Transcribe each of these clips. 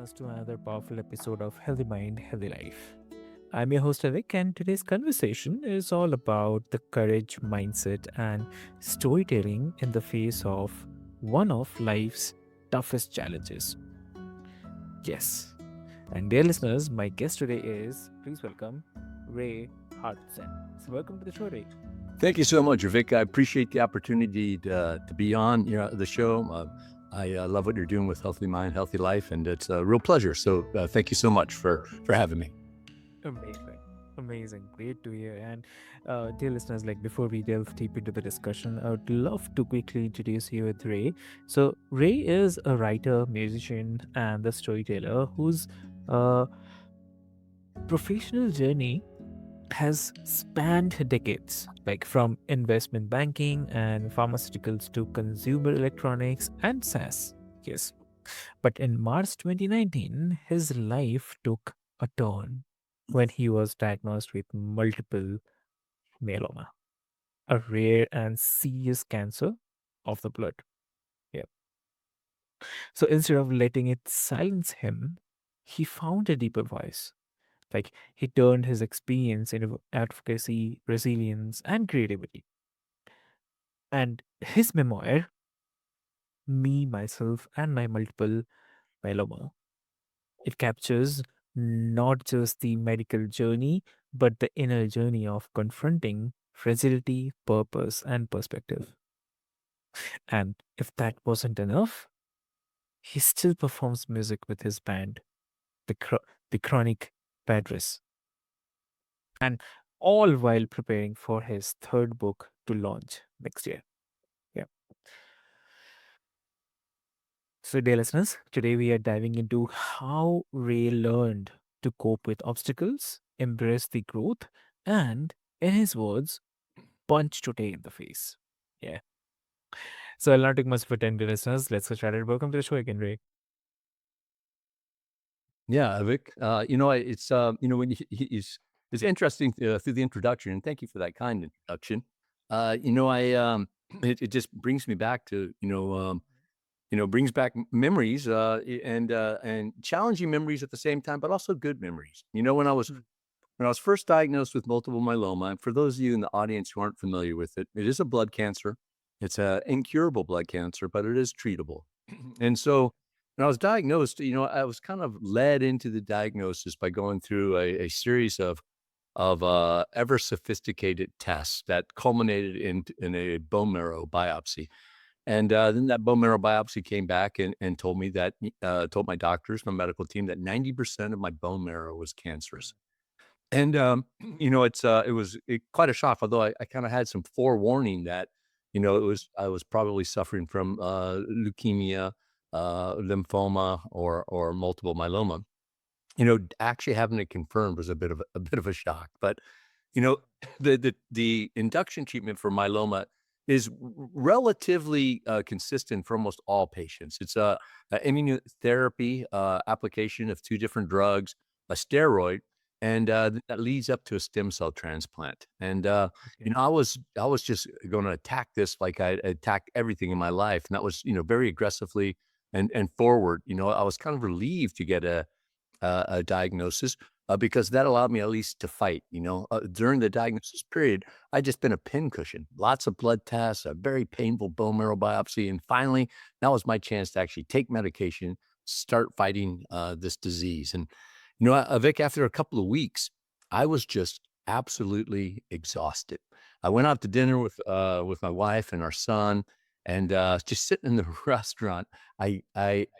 listeners, to another powerful episode of Healthy Mind, Healthy Life. I'm your host, Avik, and today's conversation is all about the courage, mindset, and storytelling in the face of one of life's toughest challenges. Yes. And dear listeners, my guest today is, please welcome, Ray Hartjen. So, welcome to the show, Ray. Thank you so much, Vik. I appreciate the opportunity to be on the show. I love what you're doing with Healthy Mind, Healthy Life, and it's a real pleasure. So thank you so much for having me. Amazing. Amazing. Great to hear. And dear listeners, like before we delve deep into the discussion, I would love to quickly introduce you with Ray. So, Ray is a writer, musician, and the storyteller whose uh, professional journey has spanned decades, like from investment banking and pharmaceuticals to consumer electronics and SaaS. Yes. But in March 2019, his life took a turn when he was diagnosed with multiple myeloma, a rare and serious cancer of the blood. Yeah. So instead of letting it silence him, he found a deeper voice. Like he turned his experience into advocacy, resilience, and creativity. And his memoir, Me, Myself, and My Multiple Myeloma, it captures not just the medical journey, but the inner journey of confronting fragility, purpose, and perspective. And if that wasn't enough, he still performs music with his band, the Chronic Padres, and all while preparing for his third book to launch next year. Yeah. So, dear listeners, today we are diving into how Ray learned to cope with obstacles, embrace the growth, and, in his words, punch today in the face. Yeah. So, I'll not take much of your time, dear listeners. Let's get started. Welcome to the show again, Ray. Yeah, Vik. It's when it's interesting through the introduction, and thank you for that kind introduction. I it just brings me back to brings back memories and challenging memories at the same time, but also good memories. Mm. When I was first diagnosed with multiple myeloma, and for those of you in the audience who aren't familiar with it, it is a blood cancer. It's a incurable blood cancer, but it is treatable. And so when I was diagnosed, I was kind of led into the diagnosis by going through a series of ever sophisticated tests that culminated in a bone marrow biopsy. And then that bone marrow biopsy came back and told me that, told my doctors, my medical team, that 90% of my bone marrow was cancerous. And, it was quite a shock, although I kind of had some forewarning that, I was probably suffering from leukemia, lymphoma, or multiple myeloma. Actually having it confirmed was a bit of a shock. But you know, the induction treatment for myeloma is relatively consistent for almost all patients. It's a immunotherapy application of two different drugs, a steroid, and that leads up to a stem cell transplant. And Okay. I was just going to attack this like I attacked everything in my life, and that was very aggressively and forward. I was kind of relieved to get a diagnosis because that allowed me at least to fight. During the diagnosis period, I just been a pincushion, lots of blood tests, a very painful bone marrow biopsy, and finally, that was my chance to actually take medication, start fighting this disease. And Vic, after a couple of weeks, I was just absolutely exhausted. I went out to dinner with my wife and our son, and just sitting in the restaurant, I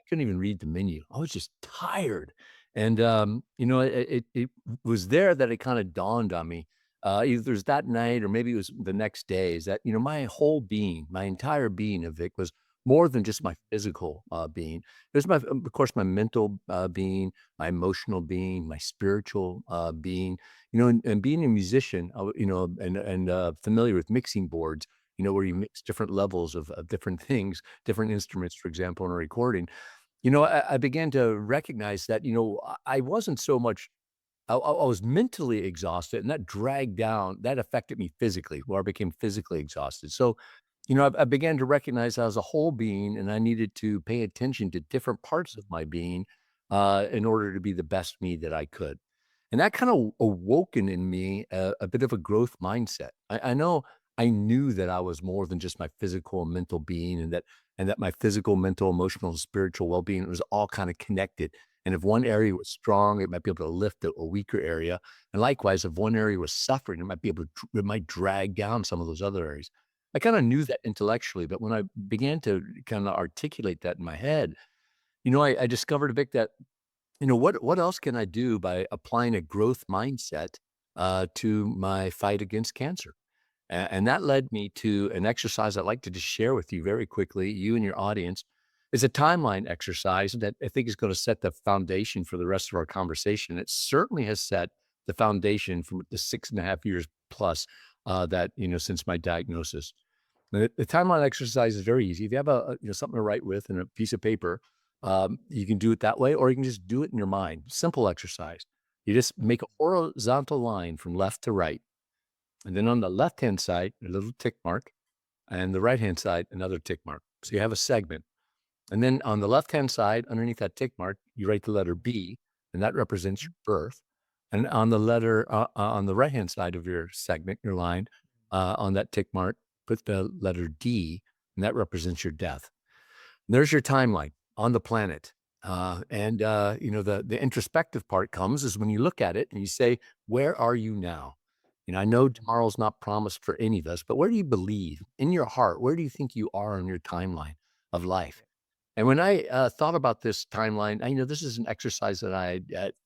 couldn't even read the menu. I was just tired. And, it was there that it kind of dawned on me, either it was that night or maybe it was the next day, is that, my whole being, my entire being of Vic was more than just my physical being. It was of course, my mental being, my emotional being, my spiritual being, and being a musician, and familiar with mixing boards, where you mix different levels of different things, different instruments, for example, in a recording. I began to recognize that, I wasn't so much, I was mentally exhausted, and that dragged down, that affected me physically, where I became physically exhausted. So, I began to recognize I was a whole being and I needed to pay attention to different parts of my being in order to be the best me that I could. And that kind of awoken in me a bit of a growth mindset. I know I knew that I was more than just my physical and mental being, and that my physical, mental, emotional, and spiritual well-being was all kind of connected. And if one area was strong, it might be able to lift a weaker area. And likewise, if one area was suffering, it might be able to, it might drag down some of those other areas. I kind of knew that intellectually, but when I began to kind of articulate that in my head, I discovered, Vic, that what else can I do by applying a growth mindset to my fight against cancer? And that led me to an exercise I'd like to just share with you very quickly, you and your audience. Is a timeline exercise that I think is going to set the foundation for the rest of our conversation. It certainly has set the foundation for the 6.5 years plus that, since my diagnosis. The timeline exercise is very easy. If you have something to write with and a piece of paper, you can do it that way, or you can just do it in your mind. Simple exercise. You just make a horizontal line from left to right. And then on the left-hand side, a little tick mark, and the right-hand side, another tick mark. So you have a segment. And then on the left-hand side, underneath that tick mark, you write the letter B, and that represents your birth. And on the right-hand side of your segment, your line, on that tick mark, put the letter D, and that represents your death. And there's your timeline on the planet. The introspective part comes is when you look at it and you say, where are you now? I know tomorrow's not promised for any of us, but where do you believe in your heart? Where do you think you are on your timeline of life? And when I thought about this timeline, this is an exercise that I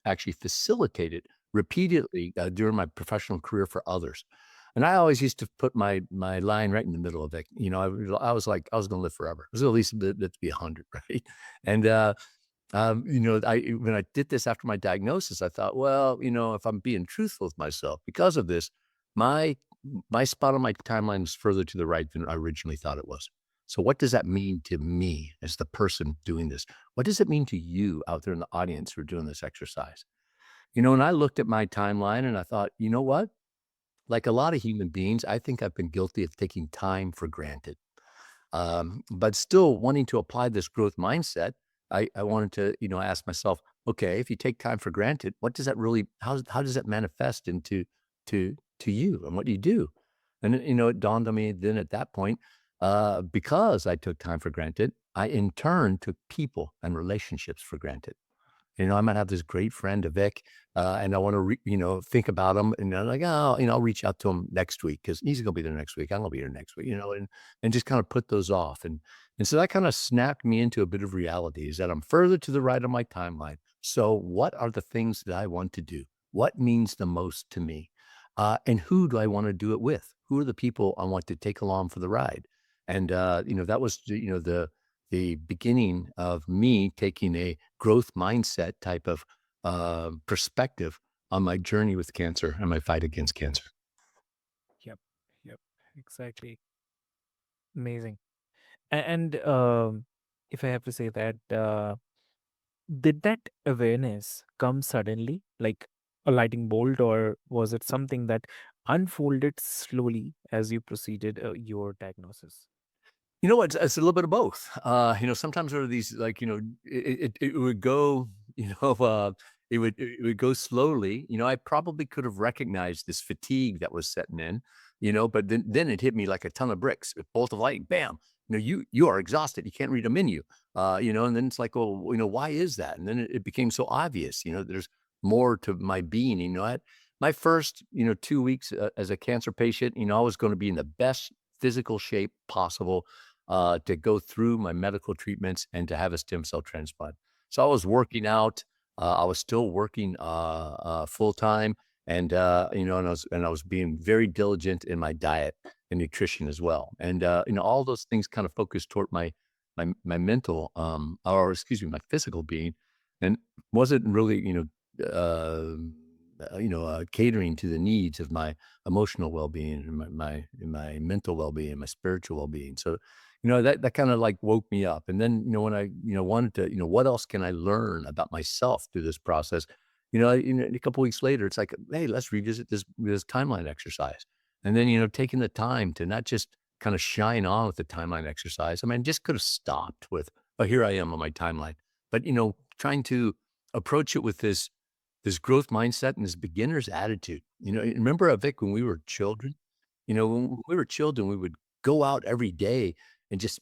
actually facilitated repeatedly during my professional career for others. And I always used to put my line right in the middle of it. I was like, I was going to live forever. It was at least to be 100, right? And when I did this after my diagnosis, I thought, well, if I'm being truthful with myself, because of this, my my spot on my timeline is further to the right than I originally thought it was. So what does that mean to me as the person doing this? What does it mean to you out there in the audience who are doing this exercise? And I looked at my timeline and I thought, you know what? Like a lot of human beings, I think I've been guilty of taking time for granted. But still wanting to apply this growth mindset, I wanted to, ask myself, okay, if you take time for granted, what does that really, how does that manifest into to you, and what do you do? And it dawned on me then at that point, because I took time for granted, I in turn took people and relationships for granted. I might have this great friend, Vic, and I want to, think about him, and I'm like, oh, I'll reach out to him next week because he's going to be there next week. I'm going to be here next week, and just kind of put those off, and so that kind of snapped me into a bit of reality. Is that I'm further to the right on my timeline. So, what are the things that I want to do? What means the most to me, and who do I want to do it with? Who are the people I want to take along for the ride? And that was the beginning of me taking a growth mindset type of perspective on my journey with cancer and my fight against cancer. Yep. Yep. Exactly. Amazing. And if I have to say that, did that awareness come suddenly, like a lightning bolt, or was it something that unfolded slowly as you proceeded your diagnosis? You know what? It's a little bit of both. Sometimes there are these like, it would go, it would go slowly. I probably could have recognized this fatigue that was setting in, but then it hit me like a ton of bricks, a bolt of lightning, bam. You are exhausted. You can't read a menu. And then it's like, well, why is that? And then it became so obvious, there's more to my being. My first, 2 weeks as a cancer patient, I was going to be in the best physical shape possible to go through my medical treatments and to have a stem cell transplant. So I was working out. I was still working full time, and and I was being very diligent in my diet and nutrition as well. And all those things kind of focused toward my mental, or excuse me, my physical being, and wasn't really catering to the needs of my emotional well-being and my mental well-being, my spiritual well-being. So, that kind of like woke me up. And then, when I, wanted to, what else can I learn about myself through this process? A couple weeks later, it's like, hey, let's revisit this timeline exercise. And then, taking the time to not just kind of shine on with the timeline exercise. I mean, just could have stopped with, oh, here I am on my timeline. But, trying to approach it with this growth mindset and this beginner's attitude. Remember, Vic, when we were children? When we were children, we would go out every day and just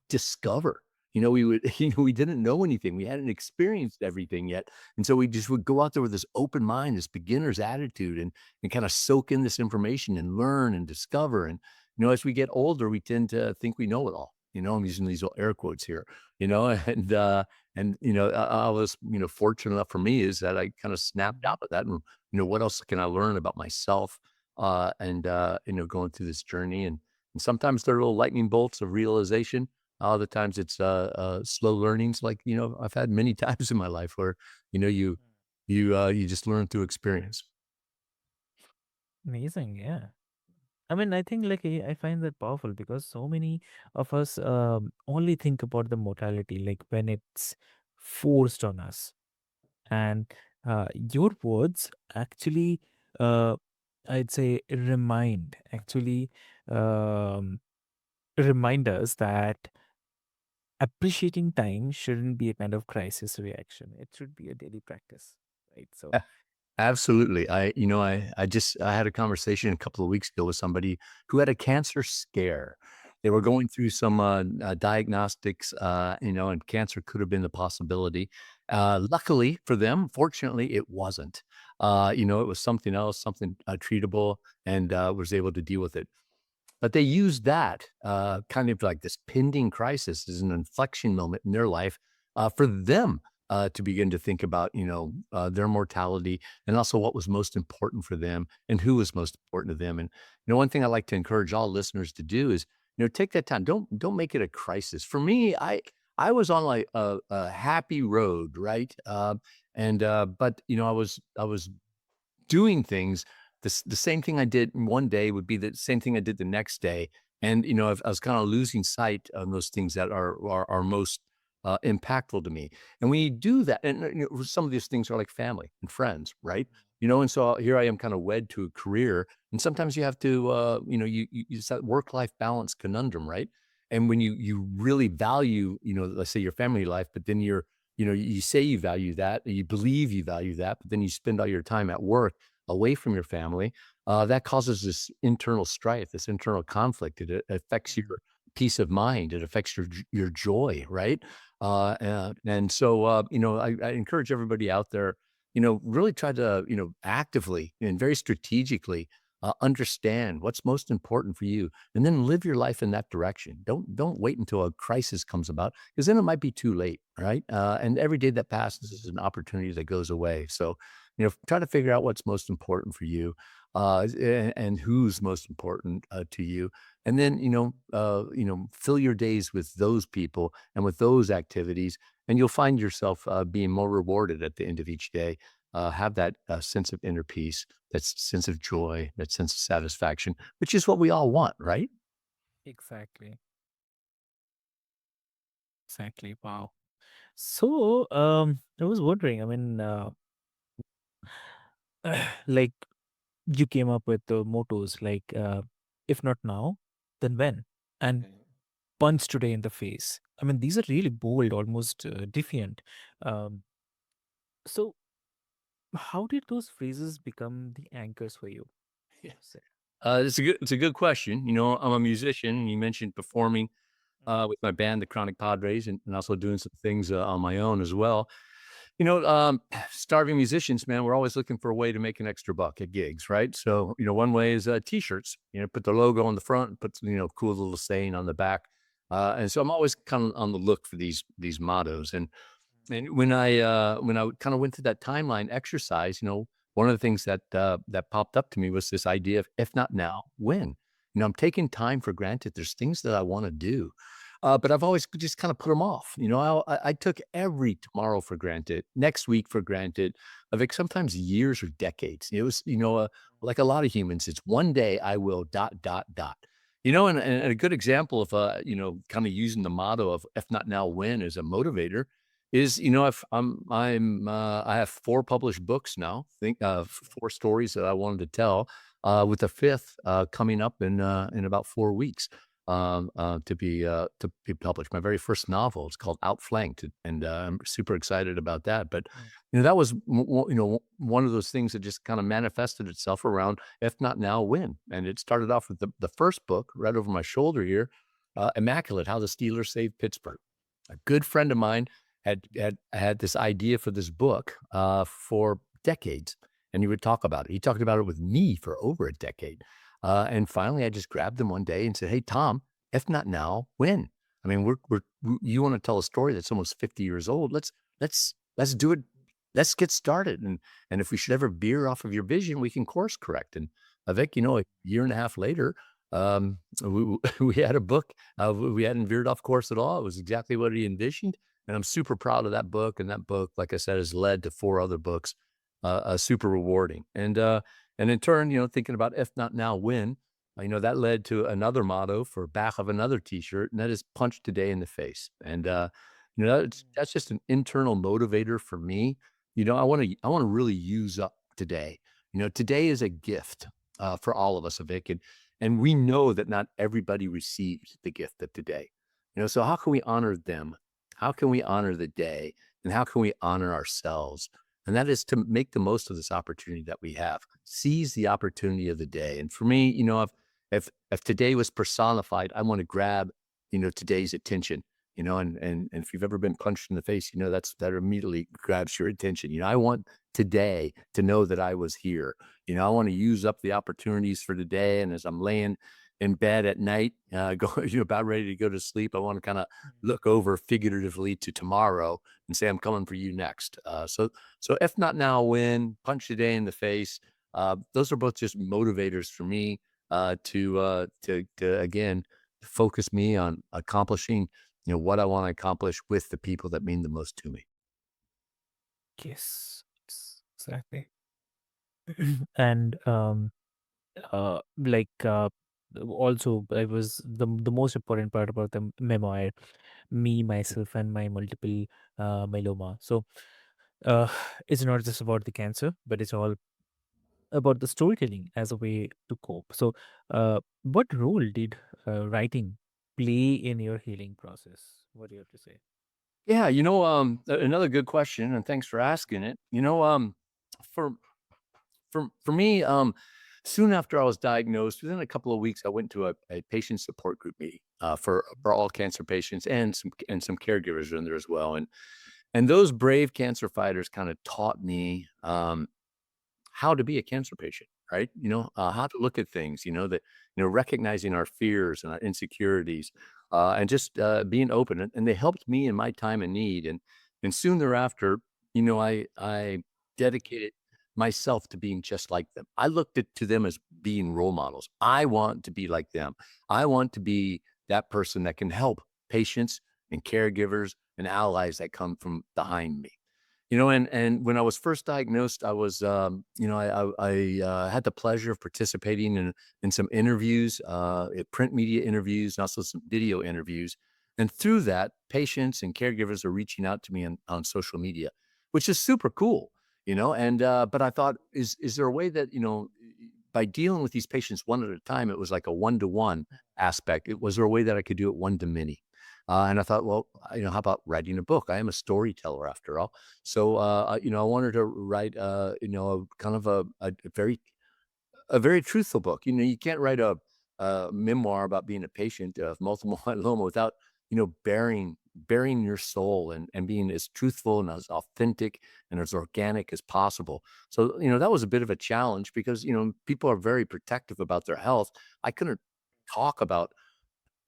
discover. We would, we didn't know anything. We hadn't experienced everything yet. And so we just would go out there with this open mind, this beginner's attitude, and kind of soak in this information and learn and discover. And, as we get older, we tend to think we know it all. I'm using these little air quotes here, I was, fortunate enough for me is that I kind of snapped Mhm. out of that. And, what else can I learn about myself? Going through this journey. And sometimes they're little lightning bolts of realization. Other times it's slow learnings, like I've had many times in my life where you you just learn through experience. Amazing, yeah. I mean, I think like I find that powerful because so many of us only think about the mortality like when it's forced on us. And your words actually, uh, I'd say, um, remind us that appreciating time shouldn't be a kind of crisis reaction. It should be a daily practice, right? So, Absolutely. I had a conversation a couple of weeks ago with somebody who had a cancer scare. They were going through some diagnostics, and cancer could have been the possibility. Luckily for them, fortunately, it wasn't. It was something else, something treatable, and was able to deal with it. But they used that, kind of like this pending crisis as an inflection moment in their life, for them, to begin to think about, their mortality and also what was most important for them and who was most important to them. And, one thing I like to encourage all listeners to do is, take that time. Don't make it a crisis. For me, I was on like a happy road, right? But I was doing things, the same thing I did one day would be the same thing I did the next day. And, I was kind of losing sight on those things that are most impactful to me. And when you do that, and some of these things are like family and friends, right? And so here I am kind of wed to a career. And sometimes you have to, it's that work-life balance conundrum, right? And when you really value, let's say your family life, but then you say you value that, you believe you value that, but then you spend all your time at work away from your family, that causes this internal strife, this internal conflict. It affects your Mhm. peace of mind. It affects your joy, right? And so, I encourage everybody out there, really try to, actively and very strategically understand what's most important for you, and then live your life in that direction. Don't wait until a crisis comes about, because then it might be too late, right? And every day that passes is an opportunity that goes away. So, try to figure out what's most important for you, and who's most important to you, and then fill your days with those people and with those activities, and you'll find yourself being more rewarded at the end of each day. Have that sense of inner peace, that sense of joy, that sense of satisfaction, which is what we all want, right? Exactly. Exactly. Wow. So, I was wondering, I mean, like you came up with the mottos like, if not now, then when? And punch today in the face. I mean, these are really bold, almost defiant. Um, so, how did those phrases become the anchors for you? Yeah. Say. It's a good question. I'm a musician, and you mentioned performing Mhm. with my band, the Chronic Padres, and also doing some things on my own as well. Starving musicians, man, we're always looking for a way to make an extra buck at gigs, right? So, one way is t-shirts. Put the logo on the front, put cool little saying on the back, and so I'm always kind of on the look for these mottos. And when I kind of went through that timeline exercise, one of the things that popped up to me was this idea of, if not now, when? I'm taking time for granted. There's things that I want to do, but I've always just kind of put them off. I took every tomorrow for granted, next week for granted, like sometimes years or decades. It was, like a lot of humans, it's one day I will dot dot dot. And a good example of kind of using the motto of, if not now, when, as a motivator is, if I have 4 published books now, think of 4 stories that I wanted to tell, with the 5th, coming up in about 4 weeks. to be published. My very first novel. It's called Outflanked, and I'm super excited about that. But Mm. that was one of those things that just kind of manifested itself around if not now, when. And it started off with the first book right over my shoulder here, Immaculate: How the Steelers Saved Pittsburgh. A good friend of mine had this idea for this book for decades, and he would talk about it. He talked about it with me for over a decade. And finally, I just grabbed him one day and said, "Hey, Tom, if not now, when? I mean, you want to tell a story that's almost 50 years old? Let's do it. Let's get started. And if we should ever veer off of your vision, we can course correct." And Vic, a year and a half later, we had a book. We hadn't veered off course at all. It was exactly what he envisioned, and I'm super proud of that book. And that book, like I said, has led to 4 other books, super rewarding. And in turn, thinking about if not now, when, that led to another motto for back of another T-shirt, and that is punch today in the face. And that's just an internal motivator for me. I want to really use up today. Today is a gift for all of us, Vic, and we know that not everybody receives the gift of today. So how can we honor them? How can we honor the day? And how can we honor ourselves? And that is to make the most of this opportunity that we have. Seize the opportunity of the day. And for me, if today was personified, I want to grab, today's attention. And if you've ever been punched in the face, that immediately grabs your attention. I want today to know that I was here. I want to use up the opportunities for today. And as I'm laying in bed at night, about ready to go to sleep, I want to kind of look over figuratively to tomorrow and say, I'm coming for you next. So if not now, when? Punch the day in the face. Those are both just motivators for me to again focus me on accomplishing what I want to accomplish with the people that mean the most to me. Yes, exactly. And like also, I was the most important part about the memoir, me, myself, and my multiple myeloma. So uh, it's not just about the cancer, but it's all about the storytelling as a way to cope. So, what role did writing play in your healing process? What do you have to say? Yeah, another good question, and thanks for asking it. For for me, soon after I was diagnosed, within a couple of weeks, I went to a patient support group meeting for all cancer patients and some caregivers in there as well. And those brave cancer fighters kind of taught me how to be a cancer patient, right? How to look at things, that, recognizing our fears and our insecurities, and just being open. And they helped me in my time of need. And soon thereafter, I dedicated myself to being just like them. I looked to them as being role models. I want to be like them. I want to be that person that can help patients and caregivers and allies that come from behind me. And when I was first diagnosed, I was, had the pleasure of participating in some interviews, print media interviews, and also some video interviews. And through that, patients and caregivers are reaching out to me on social media, which is super cool. And but I thought, is there a way that by dealing with these patients one at a time, it was like a one-to-one aspect. Was there a way that I could do it one to many? And I thought, well, how about writing a book? I am a storyteller after all. So, I wanted to write, kind of a very truthful book. You can't write a memoir about being a patient of multiple myeloma without, bearing your soul and being as truthful and as authentic and as organic as possible. So, that was a bit of a challenge because, people are very protective about their health. I couldn't talk about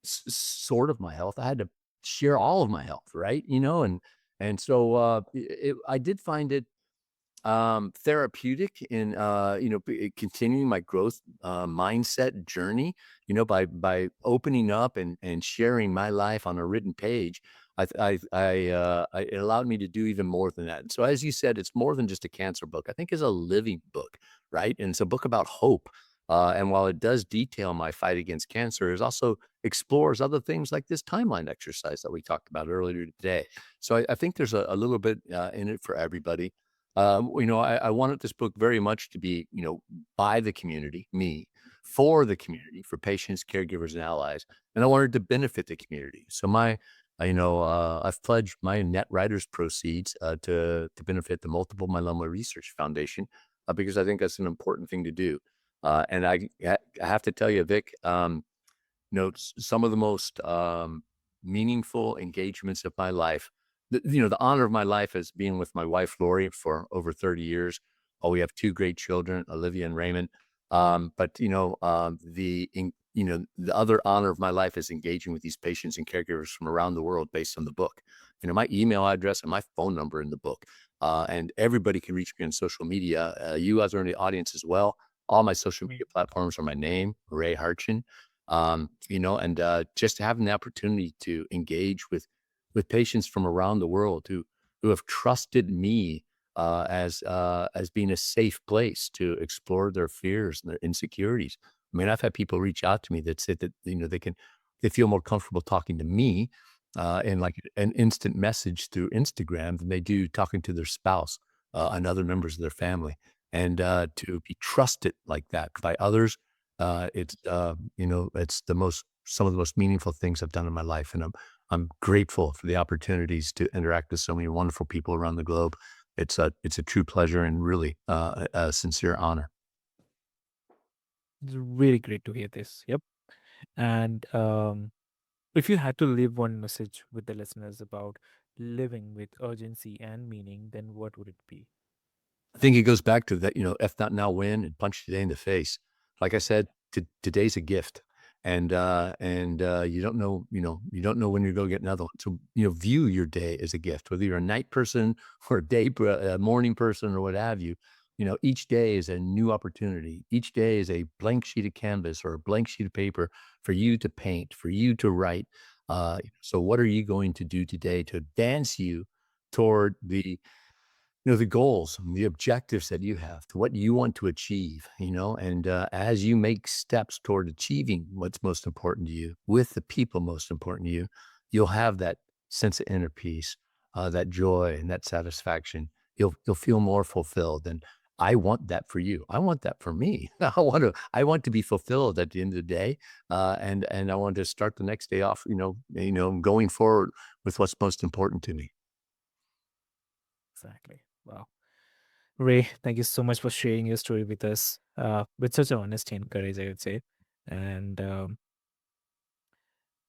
sort of my health. I had to share all of my health, right? And so I did find it therapeutic in continuing my growth mindset journey. By opening up and sharing my life on a written page. It allowed me to do even more than that. So as you said, it's more than just a cancer book. I think it's a living book, right? And it's a book about hope. And while it does detail my fight against cancer, it also explores other things like this timeline exercise that we talked about earlier today. So I think there's a little bit in it for everybody. I wanted this book very much to be, by the community, me, for the community, for patients, caregivers, and allies, and I wanted to benefit the community. So I've pledged my net writers proceeds to benefit the Multiple Myeloma Research Foundation because I think that's an important thing to do. And I have to tell you, Vic, some of the most meaningful engagements of my life. The honor of my life is being with my wife Lori for over 30 years. Oh, we have two great children, Olivia and Raymond. The other honor of my life is engaging with these patients and caregivers from around the world based on the book. My email address and my phone number in the book, and everybody can reach me on social media. You guys are in the audience as well. All my social Mm. media platforms are my name, Ray Hartjen. And just having the opportunity to engage with patients from around the world who have trusted me as being a safe place to explore their fears and their insecurities. I mean, I've had people reach out to me that said that they feel more comfortable talking to me in like an instant message through Instagram than they do talking to their spouse and other members of their family. And to be trusted like that by others, it's some of the most meaningful things I've done in my life, and I'm grateful for the opportunities to interact with so many wonderful people around the globe. It's a true pleasure and really a sincere honor. It's really great to hear this. Yep. And if you had to leave one message with the listeners about living with urgency and meaning, then what would it be? I think it goes back to that, if not now, when, and punch today in the face. Like I said, today's a gift, and you don't know when you're going to get another one. So view your day as a gift, whether you're a night person or a morning person or what have you. Each day is a new opportunity. Each day is a blank sheet of canvas or a blank sheet of paper for you to paint, for you to write. So, what are you going to do today to advance you toward the goals and the objectives that you have, to what you want to achieve, and as you make steps toward achieving what's most important to you with the people most important to you, you'll have that sense of inner peace, that joy and that satisfaction. You'll feel more fulfilled. And I want that for you. I want that for me. I want to be fulfilled at the end of the day. And I want to start the next day off, going forward with what's most important to me. Exactly. Wow. Ray, thank you so much for sharing your story with us with such honesty and courage, I would say. And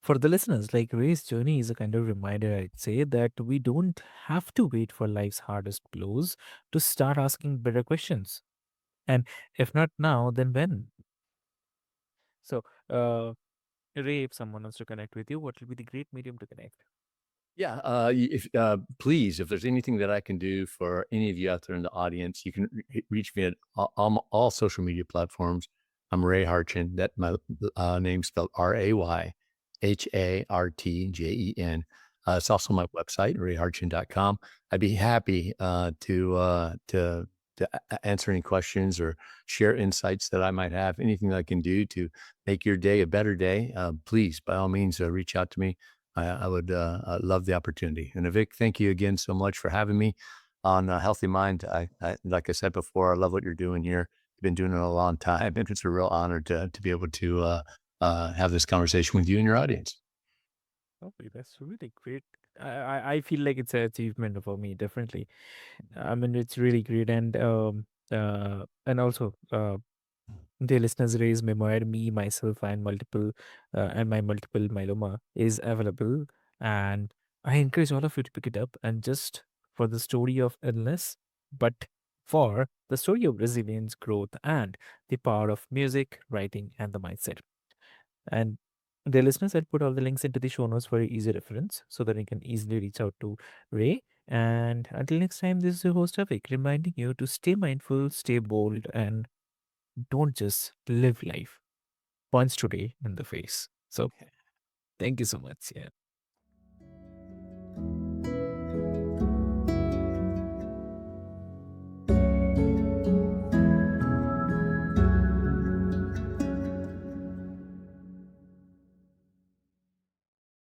for the listeners, like Ray's journey is a kind of reminder, I'd say, that we don't have to wait for life's hardest blows to start asking better questions. And if not now, then when? So, Ray, if someone wants to connect with you, what will be the great medium to connect? Yeah, if please, if there's anything that I can do for any of you out there in the audience, you can reach me at all social media platforms. I'm Ray Hartjen. That my name spelled RayHartjen. It's also my website, rayhartjen.com. I'd be happy to answer any questions or share insights that I might have. Anything that I can do to make your day a better day, please, by all means, reach out to me. I would love the opportunity. And Vic, thank you again so much for having me on Healthy Mind. Like I said before, I love what you're doing here. You've been doing it a long time, and it's a real honor to be able to have this conversation with you and your audience. Okay, that's really great. I feel like it's an achievement for me, definitely. I mean, it's really great. And also, dear listeners, Ray's memoir, Me, Myself, and My Multiple Myeloma is available. And I encourage all of you to pick it up and just for the story of illness, but for the story of resilience, growth, and the power of music, writing, and the mindset. And dear listeners, I'll put all the links into the show notes for easy reference so that you can easily reach out to Ray. And until next time, this is your host, Avik, reminding you to stay mindful, stay bold, and don't just live life. Punch today in the face. So thank you so much. Yeah.